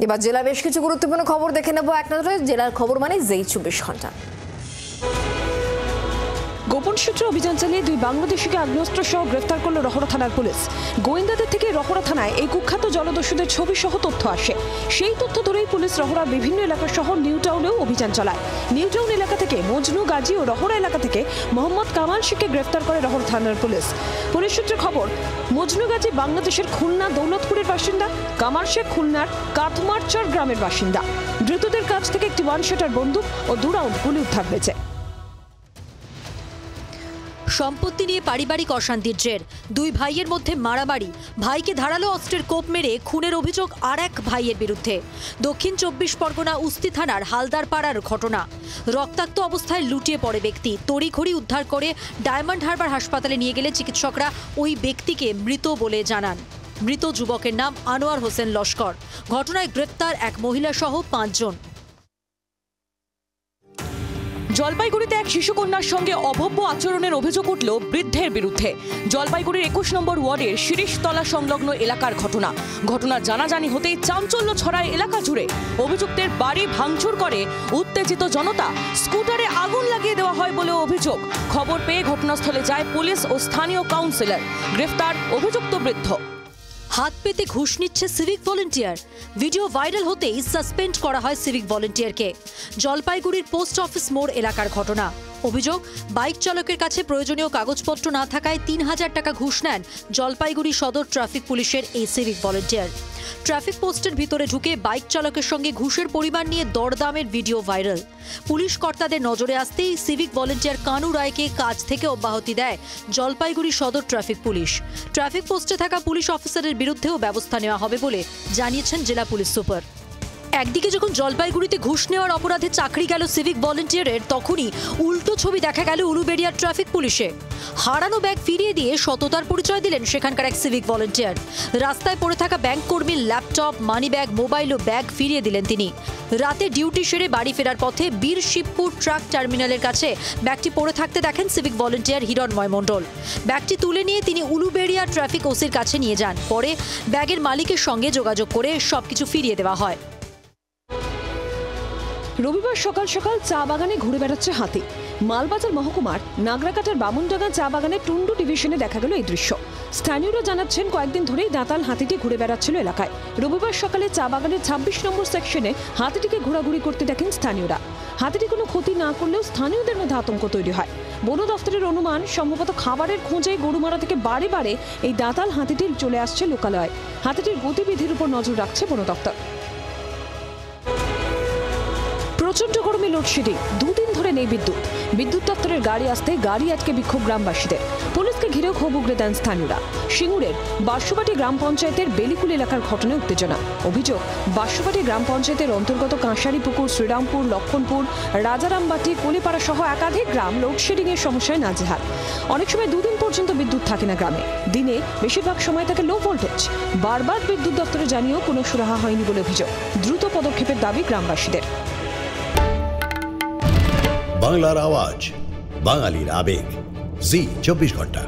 এবার জেলা বেশ কিছু গুরুত্বপূর্ণ খবর দেখে নেব এক নজরে। জেলার খবর মানে যেই 24 ঘন্টা। গোপন সূত্রে অভিযান চালিয়ে দুই বাংলাদেশিকে আগ্নেয়াস্ত্র সহ গ্রেফতার করল রহড়া থানার পুলিশ। গোয়েন্দাদের থেকে রহড়া থানায় এই কুখ্যাত জলদস্যুদের ছবি সহ তথ্য আসে। সেই তথ্য ধরেই পুলিশ রহড়ার বিভিন্ন এলাকা সহ নিউ টাউনেও অভিযান চালায়। নিউ টাউন এলাকা থেকে মজনু গাজী ও রহড়া এলাকা থেকে মোহাম্মদ কামাল শেখকে গ্রেফতার করে রহড়া থানার পুলিশ। পুলিশ সূত্রে খবর, মজনু গাজী বাংলাদেশের খুলনা দৌলতপুরের বাসিন্দা, কামাল শেখ খুলনার কাথমারচর গ্রামের বাসিন্দা। ধৃতদের কাছ থেকে একটি ওয়ান শটার বন্দুক ও 2 রাউন্ড গুলি উদ্ধার হয়েছে। সম্পত্তি নিয়ে পারিবারিক অশান্তির জের, দুই ভাইয়ের মধ্যে মারামারি, ভাইকে ধারালো অস্ত্রের কোপ মেরে খুনের অভিযোগ আর এক ভাইয়ের বিরুদ্ধে। দক্ষিণ 24 পরগনা উস্তি থানার হালদার পাড়ার ঘটনা। রক্তাক্ত অবস্থায় লুটিয়ে পড়ে ব্যক্তি, তড়িঘড়ি উদ্ধার করে ডায়মন্ড হারবার হাসপাতালে নিয়ে গেলে চিকিৎসকরা ওই ব্যক্তিকে মৃত বলে জানান। মৃত যুবকের নাম আনোয়ার হোসেন লস্কর। ঘটনায় গ্রেফতার এক মহিলা সহ 5 জন। জলপাইগুড়িতে এক শিশুকন্যার সঙ্গে অভব্য আচরণের অভিযোগ উঠল বৃদ্ধের বিরুদ্ধে। জলপাইগুড়ির 21 নম্বর ওয়ার্ডের শিরিশতলা সংলগ্ন এলাকার ঘটনা জানাজানি হতেই চাঞ্চল্য ছড়ায় এলাকা জুড়ে। অভিযুক্তের বাড়ি ভাঙচুর করে উত্তেজিত জনতা, স্কুটারে আগুন লাগিয়ে দেওয়া হয় বলে অভিযোগ। খবর পেয়ে ঘটনাস্থলে যায় পুলিশ ও স্থানীয় কাউন্সিলর। গ্রেফতার অভিযুক্ত বৃদ্ধ। হাত পেতে ঘুষ নিচ্ছে সিভিক ভলেন্টিয়ার। ভিডিও ভাইরাল হতেই সাসপেন্ড করা হয় সিভিক ভলেন্টিয়ারকে। জলপাইগুড়ির পোস্ট অফিস মোড় এলাকার ঘটনা। অভিযোগ, বাইক চালকের কাছে প্রয়োজনীয় কাগজপত্র না থাকায় 3000 টাকা ঘুষ নেন জলপাইগুড়ি সদর ট্রাফিক পুলিশের এই সিভিক ভলেন্টিয়ার। ট্রাফিক পোস্টের ভিতরে ঢুকে বাইক চালকের সঙ্গে ঘুষের পরিমাণ নিয়ে দরদামের ভিডিও ভাইরাল। পুলিশ কর্তাদের নজরে আসতেই সিভিক ভলেন্টিয়ার কানু রায়কে কাজ থেকে অব্যাহতি দেয় জলপাইগুড়ি সদর ট্রাফিক পুলিশ। ট্রাফিক পোস্টে থাকা পুলিশ অফিসারের বিরুদ্ধেও ব্যবস্থা নেওয়া হবে বলে জানিয়েছেন জেলা পুলিশ সুপার। একদিকে যখন জলপাইগুড়িতে ঘুষ নেওয়ার অপরাধে চাকরি গেল সিভিক ভলেন্টিয়ারের, তখনই উল্টো ছবি দেখা গেল উলুবেড়িয়ার ট্রাফিক পুলিশে। হারানো ব্যাগ ফিরিয়ে দিয়ে সততার পরিচয় দিলেন সেখানকার এক সিভিক ভলেন্টিয়ার। রাস্তায় পড়ে থাকা ব্যাংক কর্মীর ল্যাপটপ, মানি ব্যাগ, মোবাইল ও ব্যাগ ফিরিয়ে দিলেন তিনি। রাতে ডিউটি সেরে বাড়ি ফেরার পথে বীর শিবপুর ট্রাক টার্মিনালের কাছে ব্যাগটি পড়ে থাকতে দেখেন সিভিক ভলেন্টিয়ার হিরণময় মণ্ডল। ব্যাগটি তুলে নিয়ে তিনি উলুবেড়িয়া ট্রাফিক ওসির কাছে নিয়ে যান। পরে ব্যাগের মালিকের সঙ্গে যোগাযোগ করে সবকিছু ফিরিয়ে দেওয়া হয়। রবিবার সকাল সকাল চা বাগানে ঘুরে বেড়াচ্ছে হাতি। মালবাজার মহকুমার নাগরাকাটার বামুনডাঙ্গা চা বাগানের টুন্ডু ডিভিশনে দেখা গেল এই দৃশ্য। স্থানীয়রা জানাচ্ছেন, কয়েকদিন ধরেই দাঁতাল হাতিটি ঘুরে বেড়াচ্ছিল এলাকায়। রবিবার সকালে চা বাগানের 26 নম্বর সেকশনে হাতিটিকে ঘোরাঘুরি করতে দেখেন স্থানীয়রা। হাতিটি কোনো ক্ষতি না করলেও স্থানীয়দের মধ্যে আতঙ্ক তৈরি হয়। বন দফতরের অনুমান, সম্ভবত খাবারের খোঁজে গরুমারা থেকে বারে বারে এই দাঁতাল হাতিটি চলে আসছে লোকালয়ে। হাতিটির গতিবিধির উপর নজর রাখছে বন দফতর। প্রচন্ড গরমে লোডশেডিং, 2 দিন ধরে নেই বিদ্যুৎ। বিদ্যুৎ দপ্তরের গাড়ি আসতে গাড়ি আটকে বিক্ষোভ গ্রামবাসীদের। পুলিশকে ঘিরেও ক্ষোভ উগরে দেন স্থানীয়রা। সিঙ্গুরের বাঁশুবাটি গ্রাম পঞ্চায়েতের বেলিকুল এলাকার ঘটনায় উত্তেজনা। অভিযোগ, বাঁশুবাটি গ্রাম পঞ্চায়েতের অন্তর্গত কাঁসারিপুকুর, শ্রীরামপুর, লক্ষণপুর, রাজারামবাটি, কলিপাড়া সহ একাধিক গ্রাম লোডশেডিং এর সমস্যায় নাজেহাল। অনেক সময় 2 দিন পর্যন্ত বিদ্যুৎ থাকে না গ্রামে। দিনে বেশিরভাগ সময় থাকে লো ভোল্টেজ। বারবার বিদ্যুৎ দপ্তরে জানিয়েও কোনো সুরাহা হয়নি বলে অভিযোগ। দ্রুত পদক্ষেপের দাবি গ্রামবাসীদের। বাংলার আওয়াজ, বাঙালির আবেগ, জি 24 ঘন্টা।